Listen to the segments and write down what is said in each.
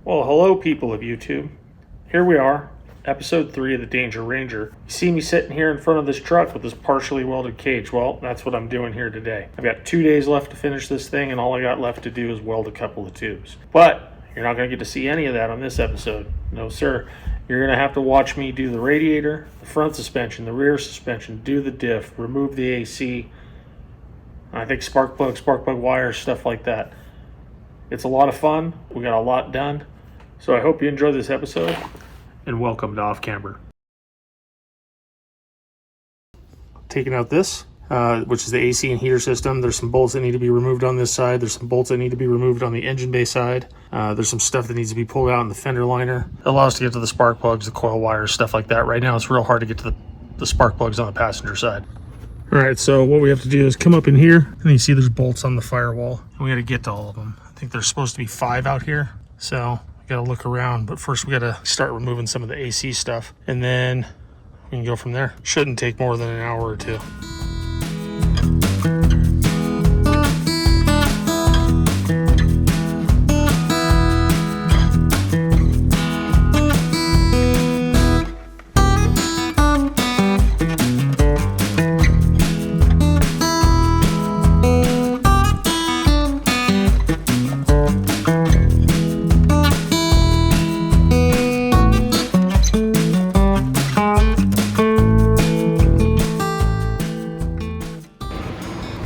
Well, hello people of YouTube. Here we are, episode 3 of the Danger Ranger. You see me sitting here in front of this truck with this partially welded cage. Well, that's what I'm doing here today. I've got 2 days left to finish this thing, and all I got left to do is weld a couple of tubes. But you're not going to get to see any of that on this episode. No, sir. You're going to have to watch me do the radiator, the front suspension, the rear suspension, do the diff, remove the AC, I think spark plug wires, stuff like that. It's a lot of fun. We got a lot done. So I hope you enjoy this episode, and welcome to Off Camber. Taking out this, which is the AC and heater system. There's some bolts that need to be removed on this side. There's some bolts that need to be removed on the engine bay side. There's some stuff that needs to be pulled out in the fender liner. It allows us to get to the spark plugs, the coil wires, stuff like that. Right now it's real hard to get to the spark plugs on the passenger side. All right, so what we have to do is come up in here, and you see there's bolts on the firewall. And we got to get to all of them. I think there's supposed to be 5 out here, so we got to look around. But first we got to start removing some of the AC stuff, and then we can go from there. Shouldn't take more than an hour or two.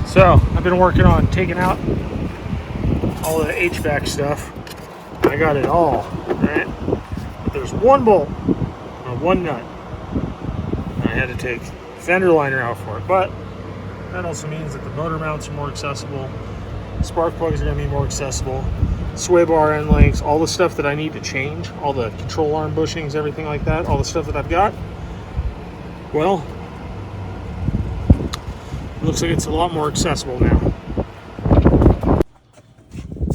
So I've been working on taking out all the HVAC stuff. I got it all, right? But there's one bolt or one nut. I had to take the fender liner out for it, but that also means that the motor mounts are more accessible. Spark plugs are going to be more accessible. Sway bar end lengths, all the stuff that I need to change, all the control arm bushings, everything like that, all the stuff that I've got. Well, looks like it's a lot more accessible now.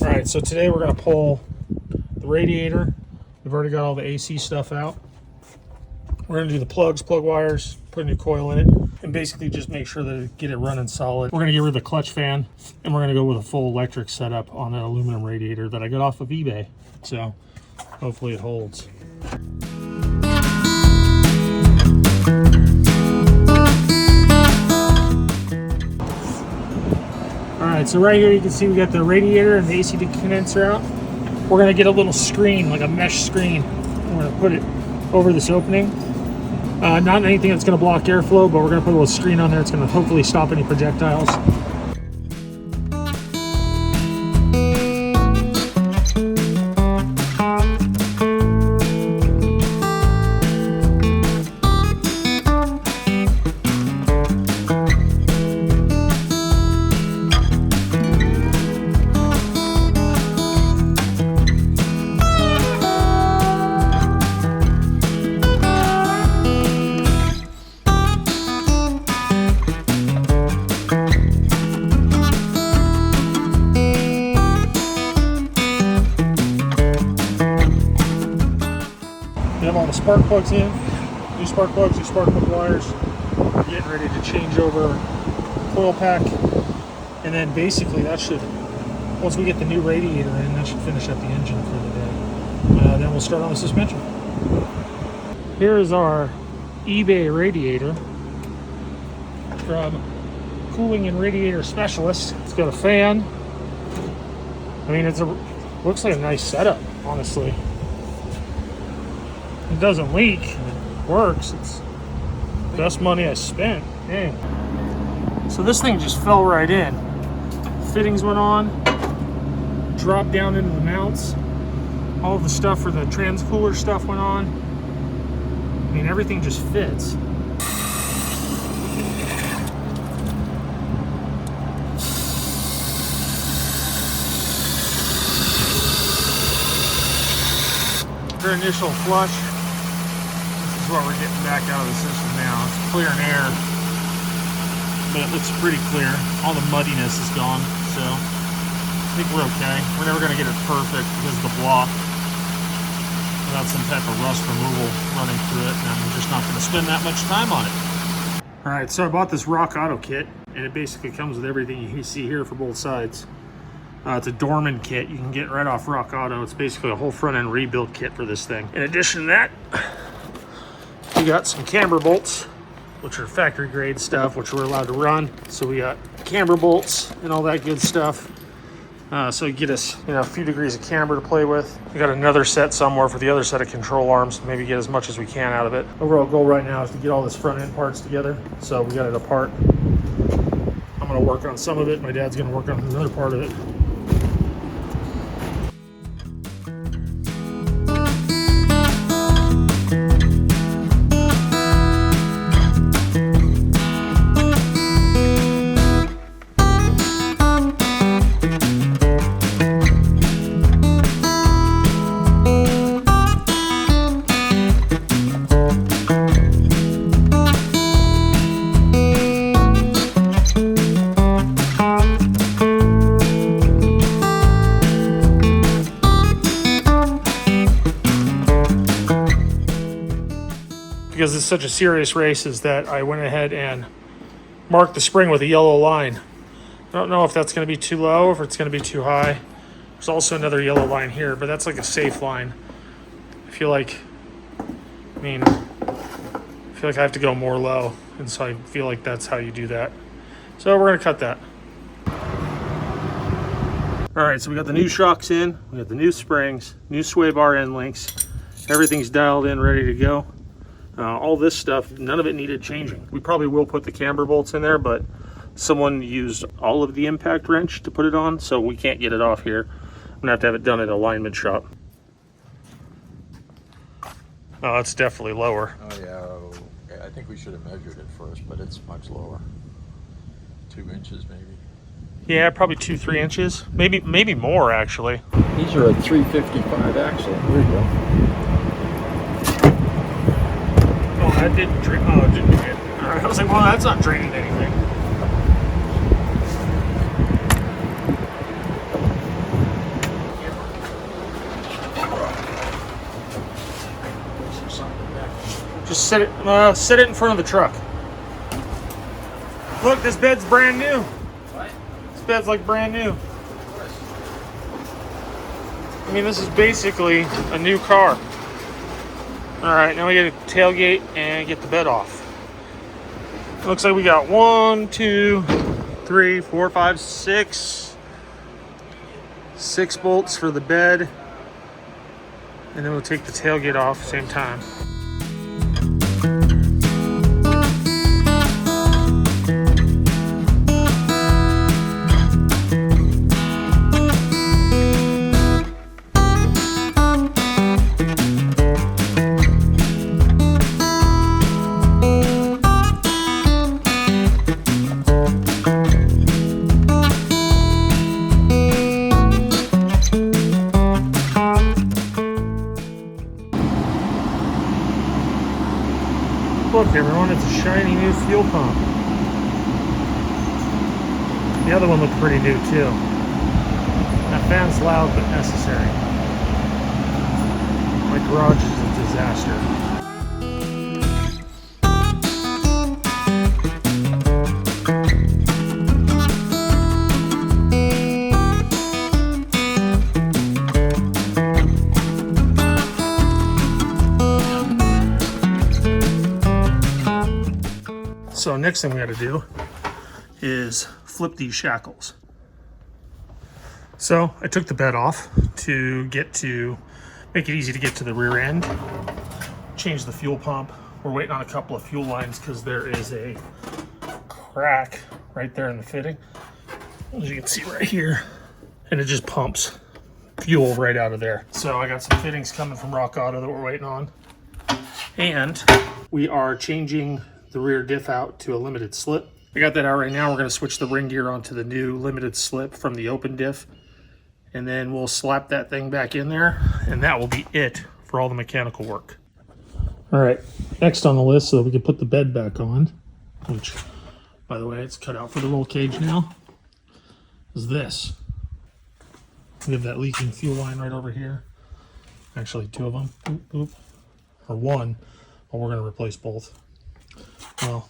Alright, so today we're going to pull the radiator. We've already got all the AC stuff out. We're going to do the plugs, plug wires, put a new coil in it, and basically just make sure that get it running solid. We're going to get rid of the clutch fan, and we're going to go with a full electric setup on an aluminum radiator that I got off of eBay. So hopefully it holds. Alright, so right here you can see we got the radiator and the AC condenser out. We're going to get a little screen, like a mesh screen. We're going to put it over this opening. Not anything that's going to block airflow, but we're going to put a little screen on there. It's going to hopefully stop any projectiles. We have all the spark plugs in, new spark plugs, new spark plug wires. We're getting ready to change over coil pack, and then basically that should, once we get the new radiator in, that should finish up the engine for the day. Then we'll start on the suspension. Here is our eBay radiator from Cooling and Radiator Specialist. It's got a fan. I mean, looks like a nice setup, honestly. It doesn't leak, it works. It's the best money I spent. Damn. So this thing just fell right in. Fittings went on, dropped down into the mounts. All of the stuff for the trans-cooler stuff went on. I mean, everything just fits. Her initial flush. This is what we're getting back out of the system now. It's clearing air, but it looks pretty clear. All the muddiness is gone, so I think we're okay. We're never going to get it perfect because of the block without some type of rust removal running through it, and I'm just not going to spend that much time on it. All right, so I bought this Rock Auto kit, and it basically comes with everything you see here for both sides. It's a Dorman kit you can get right off Rock Auto. It's basically a whole front end rebuild kit for this thing. In addition to that, we got some camber bolts, which are factory grade stuff, which we're allowed to run. So we got camber bolts and all that good stuff. So you get us, a few degrees of camber to play with. We got another set somewhere for the other set of control arms. Maybe get as much as we can out of it. Overall goal right now is to get all this front end parts together. So we got it apart. I'm gonna work on some of it. My dad's gonna work on another part of it. Because it's such a serious race, is that I went ahead and marked the spring with a yellow line. I don't know if that's going to be too low or if it's going to be too high. There's also another yellow line here, but that's like a safe line. I feel like I have to go more low, and so I feel like that's how you do that. So we're going to cut that. All right, so we got the new shocks in, we got the new springs, new sway bar end links. Everything's dialed in, ready to go. All this stuff, none of it needed changing. We probably will put the camber bolts in there, but someone used all of the impact wrench to put it on, so we can't get it off here. I'm gonna have to have it done at a alignment shop. Oh, it's definitely lower. Oh yeah, I think we should have measured it first, but it's much lower. 2 inches maybe. Yeah, probably 2-3 inches, maybe more actually. These are a 355 axle. There you go. That didn't drain. Oh, it didn't drain. All right, I was like, well, that's not draining anything. Just set it in front of the truck. Look, this bed's brand new. What? This bed's like brand new. I mean, this is basically a new car. All right, now we get a tailgate and get the bed off. It looks like we got 1, 2, 3, 4, 5, 6 bolts for the bed. And then we'll take the tailgate off at the same time. Look everyone, it's a shiny new fuel pump. The other one looked pretty new too. That fan's loud but necessary. My garage is a disaster. So next thing we got to do is flip these shackles. So I took the bed off to make it easy to get to the rear end. Change the fuel pump. We're waiting on a couple of fuel lines because there is a crack right there in the fitting, as you can see right here, and it just pumps fuel right out of there. So I got some fittings coming from Rock Auto that we're waiting on, and we are changing the rear diff out to a limited slip. I got that out right now. We're going to switch the ring gear onto the new limited slip from the open diff, and then we'll slap that thing back in there, and that will be it for all the mechanical work. All right, next on the list, so that we can put the bed back on, which, by the way, it's cut out for the roll cage now, is this. We have that leaking fuel line right over here. Actually, 2 of them. Oop, oop. Or 1. Well, we're going to replace both. Well,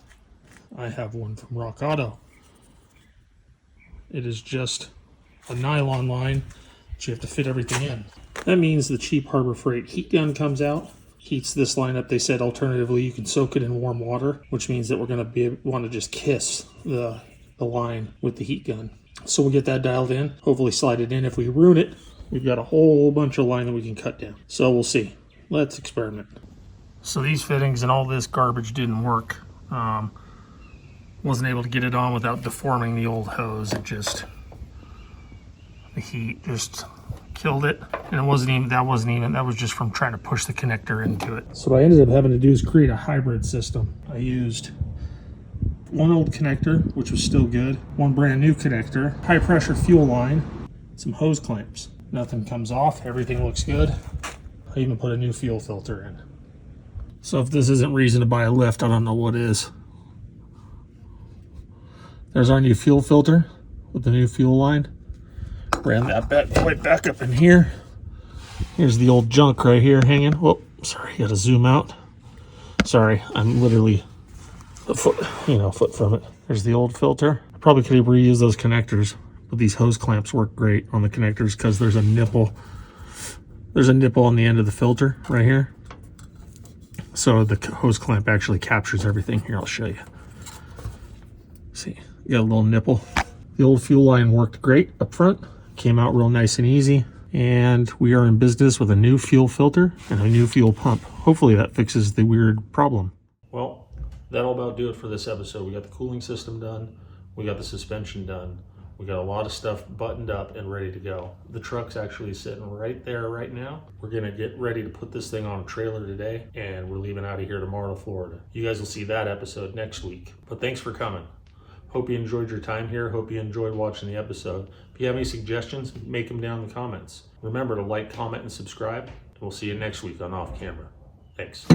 I have one from Rock Auto. It is just a nylon line that you have to fit everything in. That means the cheap Harbor Freight heat gun comes out, heats this line up. They said alternatively you can soak it in warm water, which means that we're going to want to just kiss the line with the heat gun. So we'll get that dialed in, hopefully slide it in. If we ruin it, we've got a whole bunch of line that we can cut down. So we'll see. Let's experiment. So these fittings and all this garbage didn't work. Wasn't able to get it on without deforming the old hose. The heat just killed it. And that was just from trying to push the connector into it. So what I ended up having to do is create a hybrid system. I used one old connector, which was still good, one brand new connector, high pressure fuel line, some hose clamps. Nothing comes off, everything looks good. I even put a new fuel filter in. So if this isn't reason to buy a lift, I don't know what is. There's our new fuel filter with the new fuel line. Ran that bad boy back up in here. Here's the old junk right here hanging. Whoa, sorry, gotta zoom out. Sorry, I'm literally a foot from it. There's the old filter. I probably could have reused those connectors, but these hose clamps work great on the connectors because there's a nipple. There's a nipple on the end of the filter right here. So the hose clamp actually captures everything. Here, I'll show you. See, you got a little nipple. The old fuel line worked great up front. Came out real nice and easy. And we are in business with a new fuel filter and a new fuel pump. Hopefully that fixes the weird problem. Well, that'll about do it for this episode. We got the cooling system done. We got the suspension done. We got a lot of stuff buttoned up and ready to go. The truck's actually sitting right there right now. We're gonna get ready to put this thing on a trailer today, and we're leaving out of here tomorrow to Florida. You guys will see that episode next week. But thanks for coming. Hope you enjoyed your time here. Hope you enjoyed watching the episode. If you have any suggestions, make them down in the comments. Remember to like, comment, and subscribe. We'll see you next week on Off Camera. Thanks.